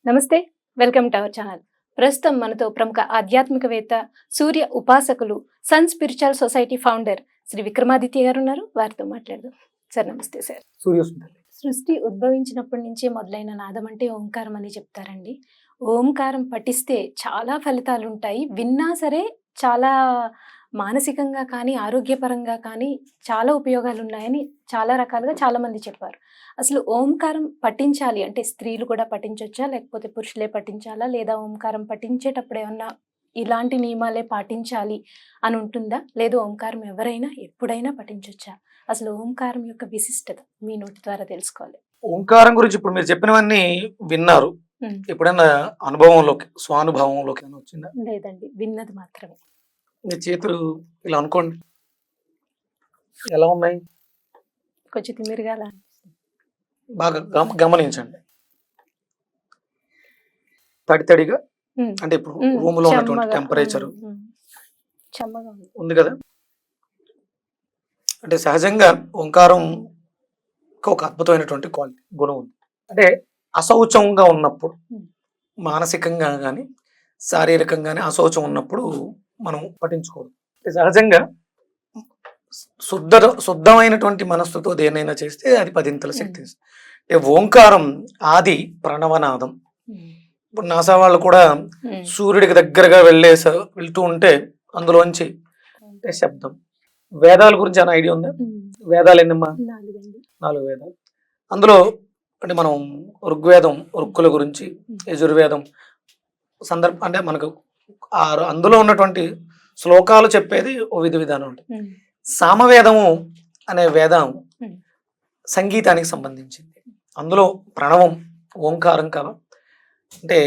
నమస్తే, welcome to our channel. ప్రస్తుతం మనతో ప్రముఖ ఆధ్యాత్మికవేత్త, సూర్య ఉపాసకులు, sun spiritual society founder Shri Vikramaditya గారు ఉన్నారు. వారితో మాట్లాడదాం. సార్ నమస్తే. సార్, సృష్టి ఉద్భవించినప్పటి నుంచే మొదలైన నాదం అంటే ఓంకారం అని చెప్తారండి. ఓంకారం పఠిస్తే చాలా ఫలితాలు ఉంటాయి. విన్నా సరే చాలా మానసికంగా కానీ ఆరోగ్యపరంగా కానీ చాలా ఉపయోగాలు ఉన్నాయని చాలా రకాలుగా చాలా మంది చెప్పారు. అసలు ఓంకారం పఠించాలి అంటే స్త్రీలు కూడా పఠించవచ్చా, లేకపోతే పురుషులే పఠించాలా, లేదా ఓంకారం పఠించేటప్పుడు ఏమన్నా ఇలాంటి నియమాలే పాటించాలి అని ఉంటుందా, లేదు ఓంకారం ఎవరైనా ఎప్పుడైనా పఠించవచ్చా? అసలు ఓంకారం యొక్క విశిష్టత మీ నోటి ద్వారా తెలుసుకోవాలి. ఓంకారం గురించి ఇప్పుడు మీరు చెప్పినవన్నీ విన్నారు. ఎప్పుడైనా అనుభవంలోకి, స్వానుభవంలోకి వచ్చిందా? లేదండి, విన్నది మాత్రమే. మీ చేతులు ఇలా అనుకోండి, ఎలా ఉన్నాయి? కొంచెం తిమిరిగా బాగా గమనించండి. తడిగా అంటే ఇప్పుడు రూమ్ లో ఉన్నటువంటి టెంపరేచర్ ఉంది కదా. అంటే సహజంగా ఓంకారం ఒక అద్భుతమైనటువంటి క్వాలిటీ, గుణం ఉంది. అంటే అశౌచంగా ఉన్నప్పుడు, మానసికంగా కానీ శారీరకంగానే అశౌచం ఉన్నప్పుడు మనం పఠించుకోవడం. సహజంగా శుద్ధమైనటువంటి మనస్సుతో దేనైనా చేస్తే అది 10 శక్తి. ఓంకారం ఆది ప్రణవనాదం. ఇప్పుడు నాసా వాళ్ళు కూడా సూర్యుడికి దగ్గరగా వెళ్తూ ఉంటే అందులోంచి శబ్దం. వేదాల గురించి అనే ఐడియా ఉందా? వేదాలు ఎన్నమ్మా? 4 వేదాలు. అందులో అంటే మనం ఋగ్వేదం, ఋక్కుల గురించి, యజుర్వేదం అంటే మనకు అందులో ఉన్నటువంటి శ్లోకాలు చెప్పేది ఓ విధానం ఉంటుంది. సామవేదము అనే వేదం సంగీతానికి సంబంధించింది. అందులో ప్రణవం, ఓంకారం కదా. అంటే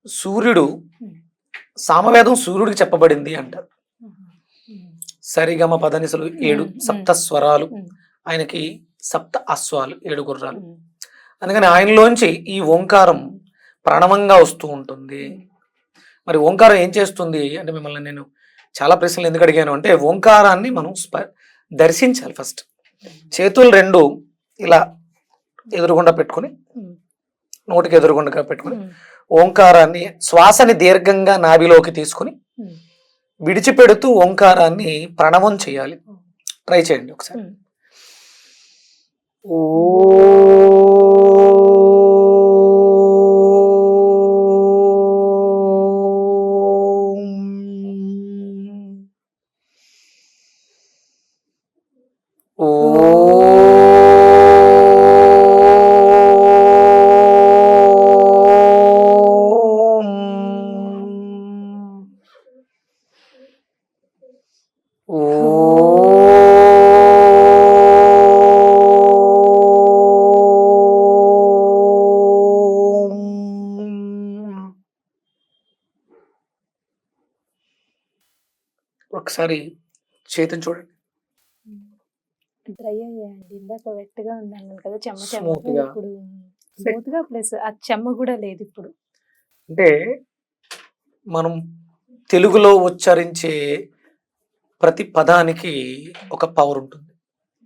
సూర్యుడు, సామవేదం సూర్యుడికి చెప్పబడింది అంటారు. సరిగమ పదనిసలు 7 సప్త స్వరాలు, ఆయనకి సప్త అశ్వాలు 7 గుర్రాలు. అందుకని ఆయనలోంచి ఈ ఓంకారం ప్రణవంగా వస్తూ ఉంటుంది. మరి ఓంకారం ఏం చేస్తుంది అంటే, మిమ్మల్ని నేను చాలా ప్రశ్నలు ఎందుకు అడిగాను అంటే, ఓంకారాన్ని మనం దర్శించాలి. ఫస్ట్ చేతులు 2 ఇలా ఎదురుగుండా పెట్టుకుని, నోటికి ఎదురుగుండగా పెట్టుకుని ఓంకారాన్ని, శ్వాసని దీర్ఘంగా నాభిలోకి తీసుకుని విడిచిపెడుతూ ఓంకారాన్ని ప్రణవం చేయాలి. ట్రై చేయండి ఒకసారి. ఓ ఒకసారి చేతిని చూడండి. డ్రై అయ్యాయండి. ఇందాక వెట్గా ఉన్నాను కదా, చెమ్మగా. ఇప్పుడు స్మూత్గా, ప్లస్ ఆ చెమ్మ కూడా లేదు ఇప్పుడు. అంటే మనం తెలుగులో ఉచ్చరించే ప్రతి పదానికి ఒక పవర్ ఉంటుంది.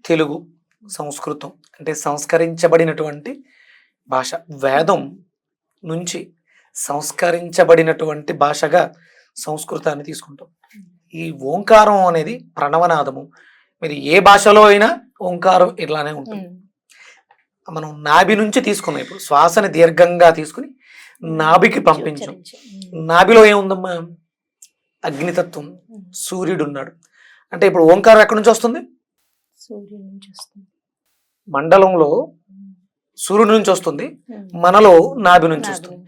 తెలుగు, సంస్కృతం అంటే సంస్కరించబడినటువంటి భాష. వేదం నుంచి సంస్కరించబడినటువంటి భాషగా సంస్కృతాన్ని తీసుకుంటాం. ఈ ఓంకారం అనేది ప్రణవనాదము. మీరు ఏ భాషలో అయినా ఓంకారం ఇట్లానే ఉంటుంది. మనం నాభి నుంచి తీసుకున్నాం. ఇప్పుడు శ్వాసని దీర్ఘంగా తీసుకుని నాభికి పంపించాం. నాభిలో ఏముందమ్మా? అగ్నితత్వం, సూర్యుడు ఉన్నాడు. అంటే ఇప్పుడు ఓంకారం ఎక్కడి నుంచి వస్తుంది? సూర్యుడి నుంచి వస్తుంది. మండలంలో సూర్యుడి నుంచి వస్తుంది, మనలో నాభి నుంచి వస్తుంది.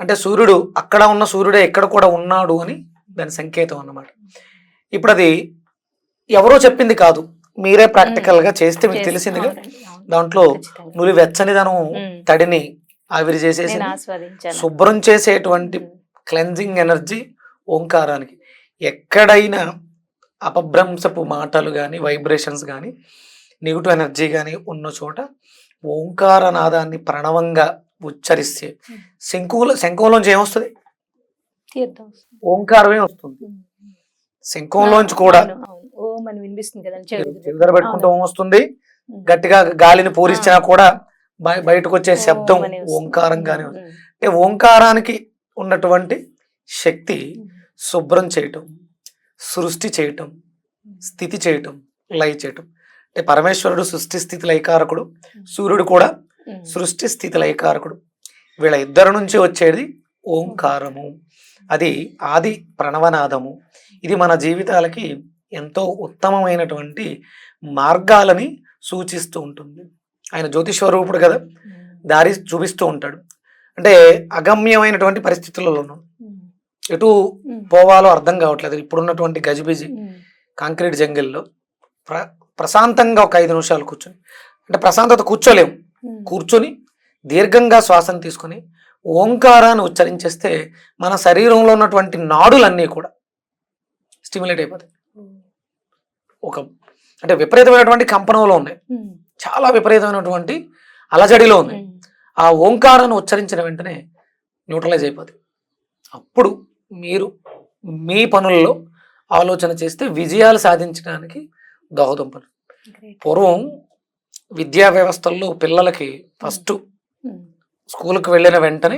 అంటే సూర్యుడు అక్కడ ఉన్న సూర్యుడే ఇక్కడ కూడా ఉన్నాడు అని దాని సంకేతం అన్నమాట. ఇప్పుడు అది ఎవరో చెప్పింది కాదు, మీరే ప్రాక్టికల్ గా చేస్తే మీకు తెలిసిందిగా. దాంట్లో నులి వెచ్చనిదనం తడిని ఆవిరి చేసేసి శుభ్రం చేసేటువంటి క్లెన్జింగ్ ఎనర్జీ ఓంకారానికి. ఎక్కడైనా అపభ్రంశపు మాటలు కానీ, వైబ్రేషన్స్ కానీ, నెగిటివ్ ఎనర్జీ కానీ ఉన్న చోట ఓంకార నాదాన్ని ప్రణవంగా ఉచ్చరిస్తే శంఖంలోంచి ఏమొస్తుంది? ఓంకారమే వస్తుంది. శంఖంలోంచి కూడా చిల్లర పెట్టుకుంటూ వస్తుంది. గట్టిగా గాలిని పూరించినా కూడా బయటకు వచ్చే శబ్దం ఓంకారంగానే ఉంది. అంటే ఓంకారానికి ఉన్నటువంటి శక్తి శుభ్రం చేయటం, సృష్టి చేయటం, స్థితి చేయటం, లయ చేయటం. అంటే పరమేశ్వరుడు సృష్టి స్థితి లయకారకుడు, సూర్యుడు కూడా సృష్టి స్థితి లయకారకుడు. వీళ్ళ ఇద్దరి నుంచి వచ్చేది ఓంకారము. అది ఆది ప్రణవనాదము. ఇది మన జీవితాలకి ఎంతో ఉత్తమమైనటువంటి మార్గాలని సూచిస్తూ ఉంటుంది. ఆయన జ్యోతిస్వరూపుడు కదా, దారి చూపిస్తూ ఉంటాడు. అంటే అగమ్యమైనటువంటి పరిస్థితులలో ఎటు పోవాలో అర్థం కావట్లేదు. ఇప్పుడున్నటువంటి గజిబిజి కాంక్రీట్ జంగిల్లో ప్రశాంతంగా ఒక 5 నిమిషాలు కూర్చొని, అంటే ప్రశాంతత కూర్చోలేము, కూర్చొని దీర్ఘంగా శ్వాసను తీసుకొని ఓంకారాన్ని ఉచ్చరించేస్తే మన శరీరంలో ఉన్నటువంటి నాడులన్నీ కూడా స్టిమ్యులేట్ అయిపోతాయి. అంటే విపరీతమైనటువంటి కంపనంలో ఉన్నాయి, చాలా విపరీతమైనటువంటి అలజడిలో ఉన్నాయి. ఆ ఓంకారాన్ని ఉచ్చరించిన వెంటనే న్యూట్రలైజ్ అయిపోతుంది. అప్పుడు మీరు మీ పనుల్లో ఆలోచన చేస్తే విజయాలు సాధించడానికి దోహదం. పూర్వం విద్యా వ్యవస్థల్లో పిల్లలకి ఫస్ట్ స్కూల్కి వెళ్ళిన వెంటనే,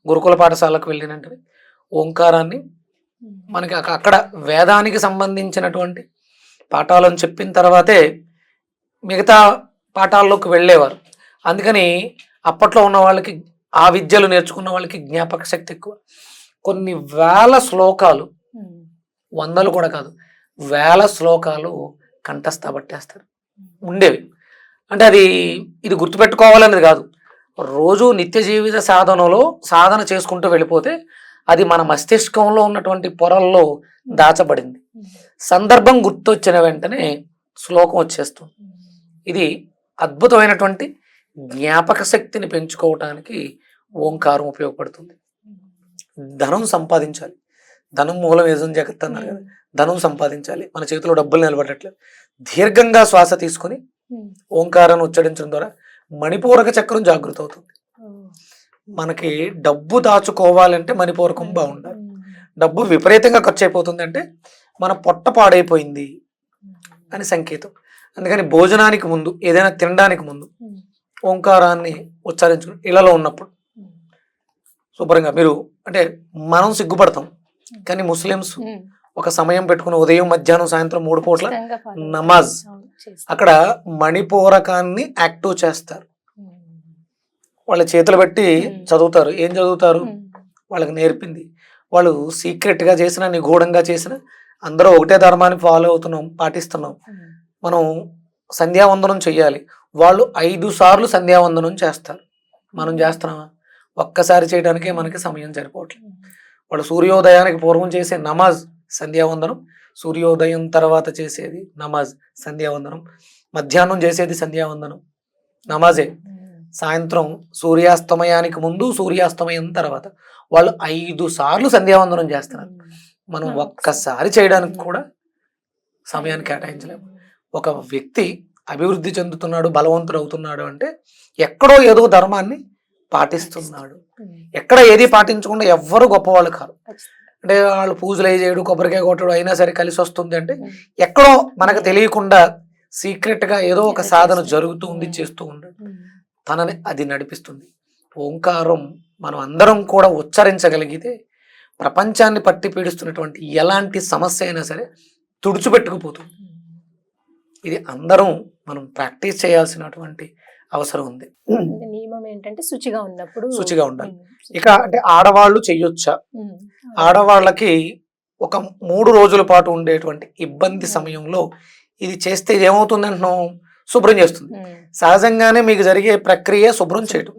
గురుకుల పాఠశాలకు వెళ్ళిన వెంటనే ఓంకారాన్ని మనకి అక్కడ వేదానికి సంబంధించినటువంటి పాఠాలను చెప్పిన తర్వాతే మిగతా పాఠాల్లోకి వెళ్ళేవారు. అందుకని అప్పట్లో ఉన్న వాళ్ళకి, ఆ విద్యలు నేర్చుకున్న వాళ్ళకి జ్ఞాపక శక్తి ఎక్కువ. కొన్ని వేల శ్లోకాలు, 100 కూడా కాదు, 1000 శ్లోకాలు కంఠస్థ పట్టేస్తారు ఉండేవి. అంటే ఇది గుర్తుపెట్టుకోవాలనేది కాదు, రోజు నిత్య జీవిత సాధనలో సాధన చేసుకుంటూ వెళ్ళిపోతే అది మన మస్తిష్కంలో ఉన్నటువంటి పొరల్లో దాచబడింది. సందర్భం గుర్తొచ్చిన వెంటనే శ్లోకం వచ్చేస్తుంది. ఇది అద్భుతమైనటువంటి జ్ఞాపక శక్తిని పెంచుకోవటానికి ఓంకారం ఉపయోగపడుతుంది. ధనం సంపాదించాలి, ధనం మూలం యజం జగత్ అన్నారు కదా, ధనం సంపాదించాలి, మన చేతిలో డబ్బులు నిలబడట్లేదు. దీర్ఘంగా శ్వాస తీసుకుని ఓంకారాన్ని ఉచ్చరించడం ద్వారా మణిపూరక చక్రం జాగృత అవుతుంది. మనకి డబ్బు దాచుకోవాలంటే మణిపూరకం బాగుండాలి. డబ్బు విపరీతంగా ఖర్చు అయిపోతుంది అంటే మన పొట్ట పాడైపోయింది అని సంకేతం. అందుకని భోజనానికి ముందు, ఏదైనా తినడానికి ముందు ఓంకారాన్ని ఉచ్చరించుకుని ఇళ్లలో ఉన్నప్పుడు శుభ్రంగా మీరు, అంటే మనం సిగ్గుపడతాం కానీ ముస్లిమ్స్ ఒక సమయం పెట్టుకుని ఉదయం మధ్యాహ్నం సాయంత్రం 3 పూట్ల నమాజ్, అక్కడ మణిపూరకాన్ని యాక్టివ్ చేస్తారు. వాళ్ళ చేతులు పెట్టి చదువుతారు. ఏం చదువుతారు? వాళ్ళకి నేర్పింది. వాళ్ళు సీక్రెట్గా చేసిన, నిగూఢంగా చేసిన, అందరూ ఒకటే ధర్మాన్ని ఫాలో అవుతున్నాం, పాటిస్తున్నాం. మనం సంధ్యావందనం చెయ్యాలి, వాళ్ళు 5 సార్లు సంధ్యావందనం చేస్తారు. మనం చేస్తున్నామా? ఒక్కసారి చేయడానికే మనకి సమయం సరిపోవట్లేదు. వాళ్ళు సూర్యోదయానికి పూర్వం చేసే నమాజ్ సంధ్యావందనం, సూర్యోదయం తర్వాత చేసేది నమాజ్ సంధ్యావందనం, మధ్యాహ్నం చేసేది సంధ్యావందనం నమాజే, సాయంత్రం సూర్యాస్తమయానికి ముందు, సూర్యాస్తమయం తర్వాత వాళ్ళు 5 సార్లు సంధ్యావందనం చేస్తున్నారు. మనం ఒక్కసారి చేయడానికి కూడా సమయాన్ని కేటాయించలేము. ఒక వ్యక్తి అభివృద్ధి చెందుతున్నాడు, బలవంతుడు అవుతున్నాడు అంటే ఎక్కడో ఏదో ధర్మాన్ని పాటిస్తున్నాడు. ఎక్కడ ఏది పాటించకుండా ఎవ్వరు గొప్పవాళ్ళు కాదు. అంటే వాళ్ళు పూజలు అయి చేయడు, కొబ్బరికాయ కొట్టడు, అయినా సరే కలిసి వస్తుంది అంటే ఎక్కడో మనకు తెలియకుండా సీక్రెట్ గా ఏదో ఒక సాధన జరుగుతూ ఉంది, చేస్తూ ఉండడు. తనని అది నడిపిస్తుంది. ఓంకారం మనం అందరం కూడా ఉచ్చరించగలిగితే ప్రపంచాన్ని పట్టి పీడిస్తున్నటువంటి ఎలాంటి సమస్య అయినా సరే తుడిచిపెట్టుకుపోతుంది. ఇది అందరం మనం ప్రాక్టీస్ చేయాల్సినటువంటి అవసరం ఉంది. నియమం ఏంటంటే శుచిగా ఉండాలి. ఇక అంటే ఆడవాళ్ళు చెయ్యొచ్చా? ఆడవాళ్ళకి ఒక 3 రోజుల పాటు ఉండేటువంటి ఇబ్బంది సమయంలో ఇది చేస్తే ఏమవుతుంది అంటున్నాం? శుభ్రం చేస్తుంది. సహజంగానే మీకు జరిగే ప్రక్రియ శుభ్రం చేయటం.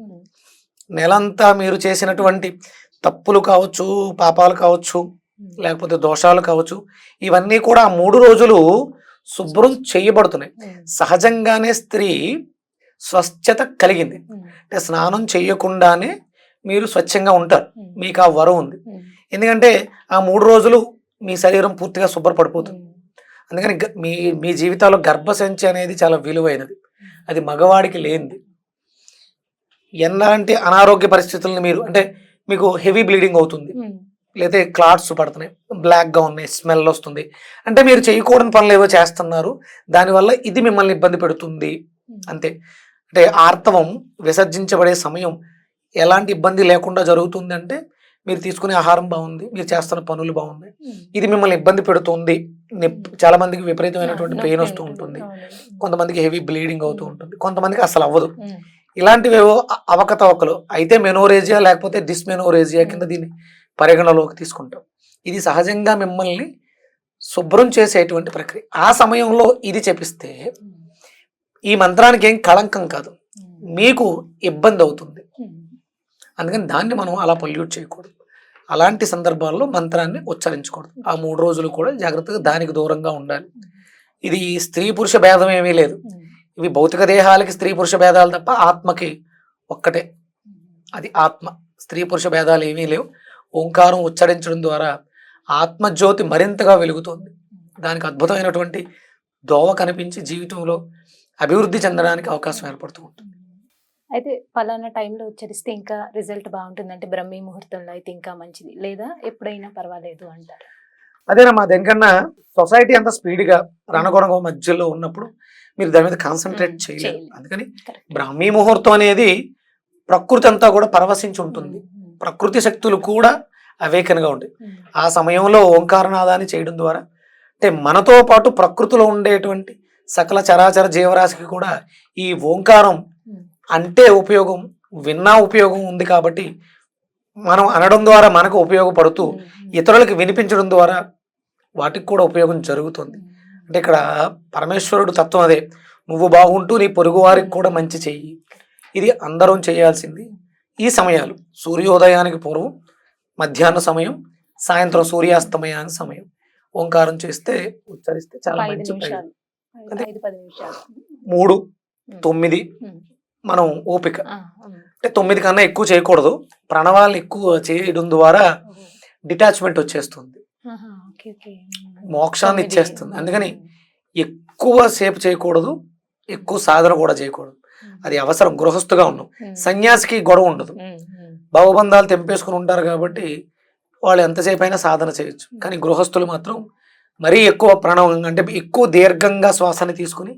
నెలంతా మీరు చేసినటువంటి తప్పులు కావచ్చు, పాపాలు కావచ్చు, లేకపోతే దోషాలు కావచ్చు, ఇవన్నీ కూడా 3 రోజులు శుభ్రం చేయబడుతున్నాయి. సహజంగానే స్త్రీ స్వచ్ఛత కలిగింది అంటే స్నానం చేయకుండానే మీరు స్వచ్ఛంగా ఉంటారు, మీకు ఆ వరం ఉంది. ఎందుకంటే ఆ 3 రోజులు మీ శరీరం పూర్తిగా శుభ్రపడిపోతుంది. అందుకని మీ జీవితాల్లో గర్భసంచి అనేది చాలా విలువైనది, అది మగవాడికి లేనిది. ఎలాంటి అనారోగ్య పరిస్థితులను మీరు, అంటే మీకు హెవీ బ్లీడింగ్ అవుతుంది, లేదా క్లాట్స్ పడుతున్నాయి, బ్లాక్గా ఉన్నాయి, స్మెల్ వస్తుంది అంటే మీరు చేయకూడని పనులు ఏవో చేస్తున్నారు, దానివల్ల ఇది మిమ్మల్ని ఇబ్బంది పెడుతుంది అంతే. అంటే ఆర్తవం విసర్జించబడే సమయం ఎలాంటి ఇబ్బంది లేకుండా జరుగుతుంది అంటే మీరు తీసుకునే ఆహారం బాగుంది, మీరు చేస్తున్న పనులు బాగున్నాయి. ఇది మిమ్మల్ని ఇబ్బంది పెడుతుంది, చాలా మందికి విపరీతమైనటువంటి పెయిన్ వస్తూ ఉంటుంది, కొంతమందికి హెవీ బ్లీడింగ్ అవుతూ ఉంటుంది, కొంతమందికి అసలు అవ్వదు. ఇలాంటివి ఏవో అవకతవకలు అయితే మెనోరేజియా లేకపోతే డిస్మెనోరేజియా కింద దీన్ని పరిగణలోకి తీసుకుంటాం. ఇది సహజంగా మిమ్మల్ని శుభ్రం చేసేటువంటి ప్రక్రియ. ఆ సమయంలో ఇది చెప్పిస్తే ఈ మంత్రానికి ఏం కళంకం కాదు, మీకు ఇబ్బంది అవుతుంది. అందుకని దాన్ని మనం అలా పొల్యూట్ చేయకూడదు. అలాంటి సందర్భాల్లో మంత్రాన్ని ఉచ్చరించకూడదు. ఆ 3 రోజులు కూడా జాగ్రత్తగా దానికి దూరంగా ఉండాలి. ఇది స్త్రీ పురుష భేదం ఏమీ లేదు. ఇవి భౌతిక దేహాలకి స్త్రీ పురుష భేదాలు తప్ప ఆత్మకి ఒక్కటే. అది ఆత్మ. స్త్రీ పురుష భేదాలు ఏమీ లేవు. ఓంకారం ఉచ్చరించడం ద్వారా ఆత్మజ్యోతి మరింతగా వెలుగుతుంది. దానికి అద్భుతమైనటువంటి దోవ కనిపించి జీవితంలో అభివృద్ధి చెందడానికి అవకాశం ఏర్పడుతూ ఉంటుంది. అయితే పలానా టైంలో ఉచ్చరిస్తే ఇంకా రిజల్ట్ బాగుంటుంది అంటే బ్రహ్మీ ముహూర్తంలో అయితే ఇంకా మంచిది, లేదా ఎప్పుడైనా పర్వాలేదు అంటారు? అదేనమ్మా, దేనికన్నా సొసైటీ అంత స్పీడ్గా రణగొనగ మధ్యలో ఉన్నప్పుడు మీరు దాని మీద కాన్సన్ట్రేట్ చేయలేరు. అందుకని బ్రాహ్మీ ముహూర్తం అనేది ప్రకృతి అంతా కూడా పరవశించి ఉంటుంది. ప్రకృతి శక్తులు కూడా అవేకనగా ఉంటాయి. ఆ సమయంలో ఓంకారనాదాన్ని చేయడం ద్వారా అంటే మనతో పాటు ప్రకృతిలో ఉండేటువంటి సకల చరాచర జీవరాశికి కూడా ఈ ఓంకారం అంటే ఉపయోగం, విన్నా ఉపయోగం ఉంది. కాబట్టి మనం అనడం ద్వారా మనకు ఉపయోగపడుతూ ఇతరులకు వినిపించడం ద్వారా వాటికి కూడా ఉపయోగం జరుగుతుంది. అంటే ఇక్కడ పరమేశ్వరుడు తత్వం అదే, నువ్వు బాగుంటూ నీ పొరుగు వారికి కూడా మంచి చెయ్యి. ఇది అందరం చేయాల్సింది. ఈ సమయాలు సూర్యోదయానికి పూర్వం, మధ్యాహ్న సమయం, సాయంత్రం సూర్యాస్తమయానికి సమయం ఓంకారం చేస్తే ఉచ్చరిస్తే చాలా మంచి 3, 9 మనం ఓపిక అంటే 9 కన్నా ఎక్కువ చేయకూడదు. ప్రణవాలను ఎక్కువ చేయడం ద్వారా డిటాచ్మెంట్ వచ్చేస్తుంది, మోక్షాన్ని ఇచ్చేస్తుంది. అందుకని ఎక్కువ సేపు చేయకూడదు, ఎక్కువ సాధన కూడా చేయకూడదు. అది అవసరం. గృహస్థుగా ఉన్నాం, సన్యాసికి గొడవ ఉండదు, భావబంధాలు తెంపేసుకుని ఉంటారు కాబట్టి వాళ్ళు ఎంతసేపు అయినా సాధన చేయొచ్చు. కానీ గృహస్థులు మాత్రం మరీ ఎక్కువ ప్రణవం అంటే ఎక్కువ దీర్ఘంగా శ్వాసని తీసుకుని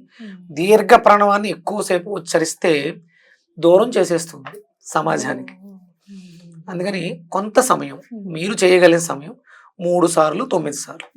దీర్ఘ ప్రణవాన్ని ఎక్కువసేపు ఉచ్చరిస్తే దూరం చేసేస్తుంది సమాజానికి. అందుకని కొంత సమయం మీరు చేయగలిగిన సమయం 3 సార్లు 9 సార్లు